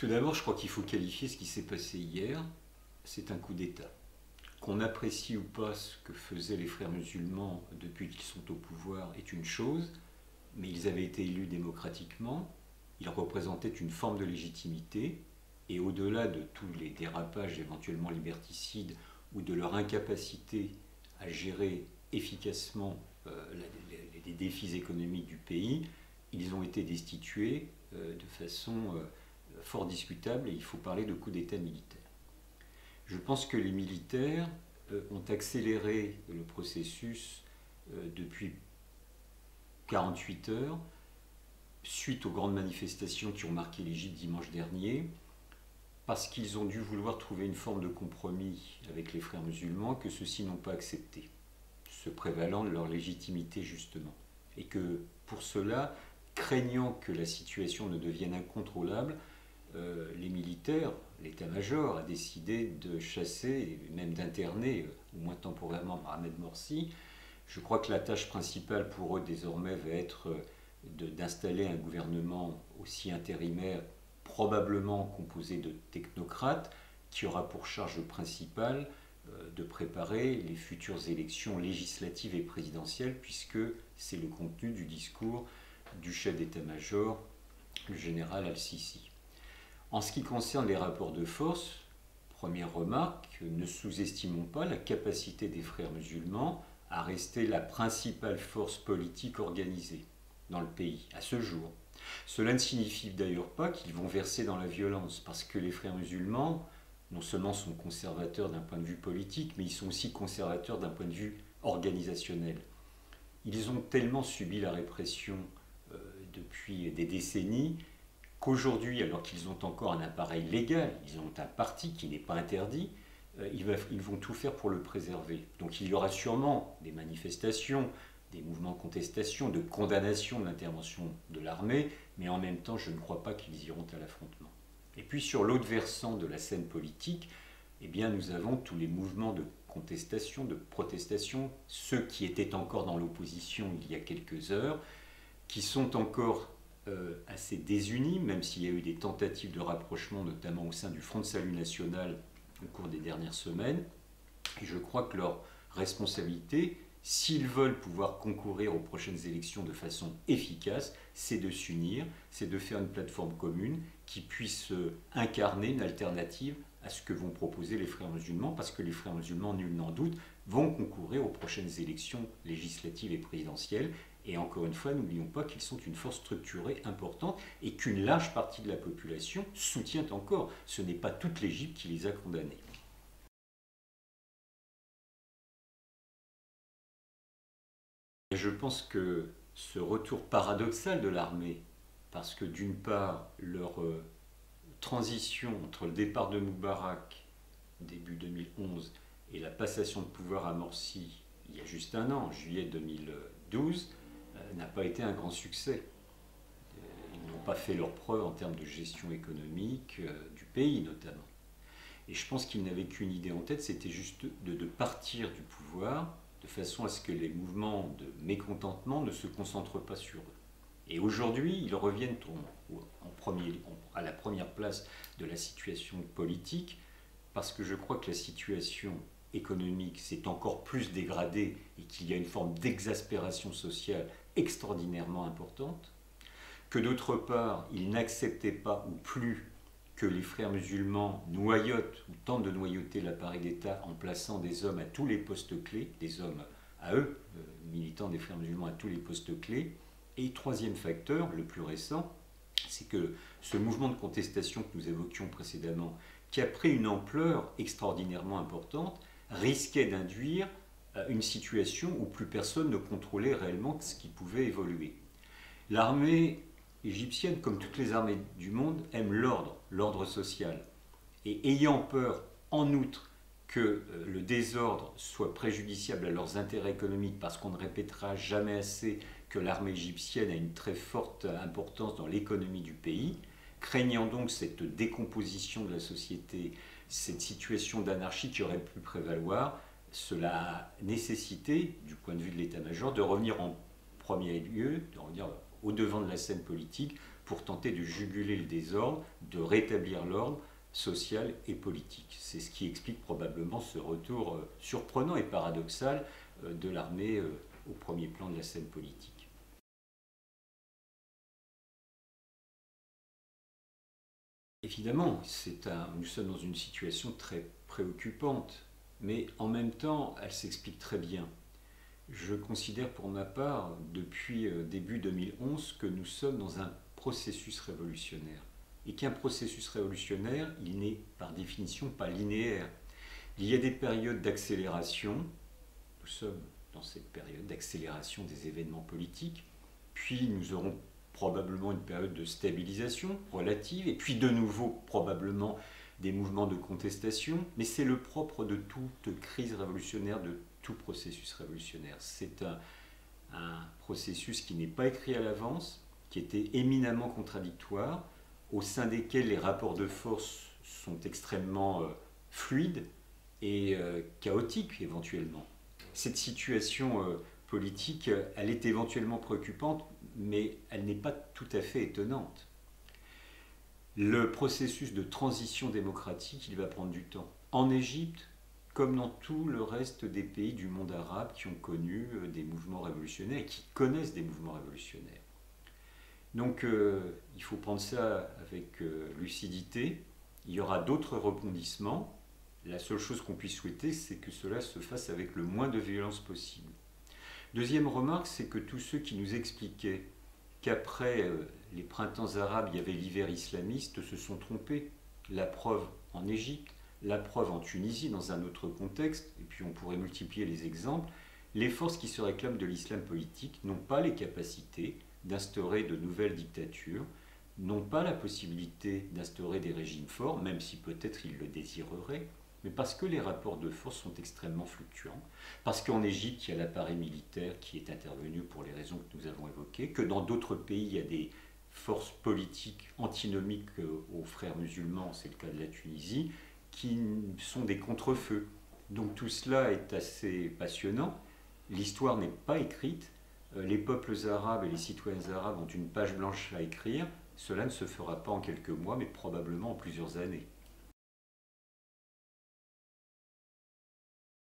Tout d'abord, je crois qu'il faut qualifier ce qui s'est passé hier. C'est un coup d'État. Qu'on apprécie ou pas ce que faisaient les frères musulmans depuis qu'ils sont au pouvoir est une chose, mais ils avaient été élus démocratiquement, ils représentaient une forme de légitimité, et au-delà de tous les dérapages éventuellement liberticides ou de leur incapacité à gérer efficacement les défis économiques du pays, ils ont été destitués de façon fort discutable, et il faut parler de coup d'État militaire. Je pense que les militaires ont accéléré le processus depuis 48 heures, suite aux grandes manifestations qui ont marqué l'Égypte dimanche dernier, parce qu'ils ont dû vouloir trouver une forme de compromis avec les frères musulmans que ceux-ci n'ont pas accepté, se prévalant de leur légitimité justement. Et que pour cela, craignant que la situation ne devienne incontrôlable, les militaires, l'état-major a décidé de chasser et même d'interner, au moins temporairement, Mohamed Morsi. Je crois que la tâche principale pour eux désormais va être d'installer un gouvernement aussi intérimaire, probablement composé de technocrates, qui aura pour charge principale de préparer les futures élections législatives et présidentielles, puisque c'est le contenu du discours du chef d'état-major, le général Al-Sisi. En ce qui concerne les rapports de force, première remarque, ne sous-estimons pas la capacité des frères musulmans à rester la principale force politique organisée dans le pays, à ce jour. Cela ne signifie d'ailleurs pas qu'ils vont verser dans la violence, parce que les frères musulmans, non seulement sont conservateurs d'un point de vue politique, mais ils sont aussi conservateurs d'un point de vue organisationnel. Ils ont tellement subi la répression depuis des décennies, qu'aujourd'hui, alors qu'ils ont encore un appareil légal, ils ont un parti qui n'est pas interdit, ils vont tout faire pour le préserver. Donc il y aura sûrement des manifestations, des mouvements de contestation, de condamnation de l'intervention de l'armée, mais en même temps, je ne crois pas qu'ils iront à l'affrontement. Et puis sur l'autre versant de la scène politique, eh bien, nous avons tous les mouvements de contestation, de protestation, ceux qui étaient encore dans l'opposition il y a quelques heures, qui sont encore assez désunis, même s'il y a eu des tentatives de rapprochement, notamment au sein du Front de Salut National au cours des dernières semaines. Et je crois que leur responsabilité, s'ils veulent pouvoir concourir aux prochaines élections de façon efficace, c'est de s'unir, c'est de faire une plateforme commune qui puisse incarner une alternative à ce que vont proposer les frères musulmans, parce que les frères musulmans, nul n'en doute, vont concourir aux prochaines élections législatives et présidentielles. Et encore une fois, n'oublions pas qu'ils sont une force structurée importante et qu'une large partie de la population soutient encore. Ce n'est pas toute l'Égypte qui les a condamnés. Et je pense que ce retour paradoxal de l'armée, parce que d'une part, leur transition entre le départ de Moubarak, début 2011, et la passation de pouvoir à Morsi, il y a juste un an, en juillet 2012, n'a pas été un grand succès. Ils n'ont pas fait leurs preuves en termes de gestion économique du pays notamment. Et je pense qu'ils n'avaient qu'une idée en tête, c'était juste de partir du pouvoir de façon à ce que les mouvements de mécontentement ne se concentrent pas sur eux. Et aujourd'hui, ils reviennent à la première place de la situation politique, parce que je crois que la situation économique s'est encore plus dégradée et qu'il y a une forme d'exaspération sociale extraordinairement importante, que d'autre part, ils n'acceptaient pas ou plus que les frères musulmans noyautent ou tentent de noyauter l'appareil d'État en plaçant des hommes à tous les postes clés, des hommes à eux, militants des frères musulmans à tous les postes clés. Et troisième facteur, le plus récent, c'est que ce mouvement de contestation que nous évoquions précédemment, qui a pris une ampleur extraordinairement importante, risquait d'induire une situation où plus personne ne contrôlait réellement ce qui pouvait évoluer. L'armée égyptienne, comme toutes les armées du monde, aime l'ordre social. Et ayant peur, en outre, que le désordre soit préjudiciable à leurs intérêts économiques, parce qu'on ne répétera jamais assez que l'armée égyptienne a une très forte importance dans l'économie du pays, craignant donc cette décomposition de la société, cette situation d'anarchie qui aurait pu prévaloir, cela a nécessité, du point de vue de l'état-major, de revenir en premier lieu, de revenir au devant de la scène politique pour tenter de juguler le désordre, de rétablir l'ordre social et politique. C'est ce qui explique probablement ce retour surprenant et paradoxal de l'armée au premier plan de la scène politique. Évidemment, nous sommes dans une situation très préoccupante, mais en même temps, elle s'explique très bien. Je considère pour ma part, depuis début 2011, que nous sommes dans un processus révolutionnaire. Et qu'un processus révolutionnaire, il n'est par définition pas linéaire. Il y a des périodes d'accélération, nous sommes dans cette période d'accélération des événements politiques, puis nous aurons probablement une période de stabilisation relative, et puis de nouveau probablement des mouvements de contestation, mais c'est le propre de toute crise révolutionnaire, de tout processus révolutionnaire. C'est un processus qui n'est pas écrit à l'avance, qui était éminemment contradictoire, au sein desquels les rapports de force sont extrêmement fluides et chaotiques éventuellement. Cette situation politique, elle est éventuellement préoccupante, mais elle n'est pas tout à fait étonnante. Le processus de transition démocratique, il va prendre du temps. En Égypte, comme dans tout le reste des pays du monde arabe qui ont connu des mouvements révolutionnaires et qui connaissent des mouvements révolutionnaires. Donc il faut prendre ça avec lucidité. Il y aura d'autres rebondissements. La seule chose qu'on puisse souhaiter, c'est que cela se fasse avec le moins de violence possible. Deuxième remarque, c'est que tous ceux qui nous expliquaient qu'après les printemps arabes, il y avait l'hiver islamiste, se sont trompés. La preuve en Égypte, la preuve en Tunisie, dans un autre contexte, et puis on pourrait multiplier les exemples, les forces qui se réclament de l'islam politique n'ont pas les capacités d'instaurer de nouvelles dictatures, n'ont pas la possibilité d'instaurer des régimes forts, même si peut-être ils le désireraient, mais parce que les rapports de force sont extrêmement fluctuants, parce qu'en Égypte, il y a l'appareil militaire qui est intervenu pour les raisons que nous avons évoquées, que dans d'autres pays, il y a des forces politiques antinomiques aux frères musulmans, c'est le cas de la Tunisie, qui sont des contre-feux. Donc tout cela est assez passionnant. L'histoire n'est pas écrite. Les peuples arabes et les citoyens arabes ont une page blanche à écrire. Cela ne se fera pas en quelques mois, mais probablement en plusieurs années.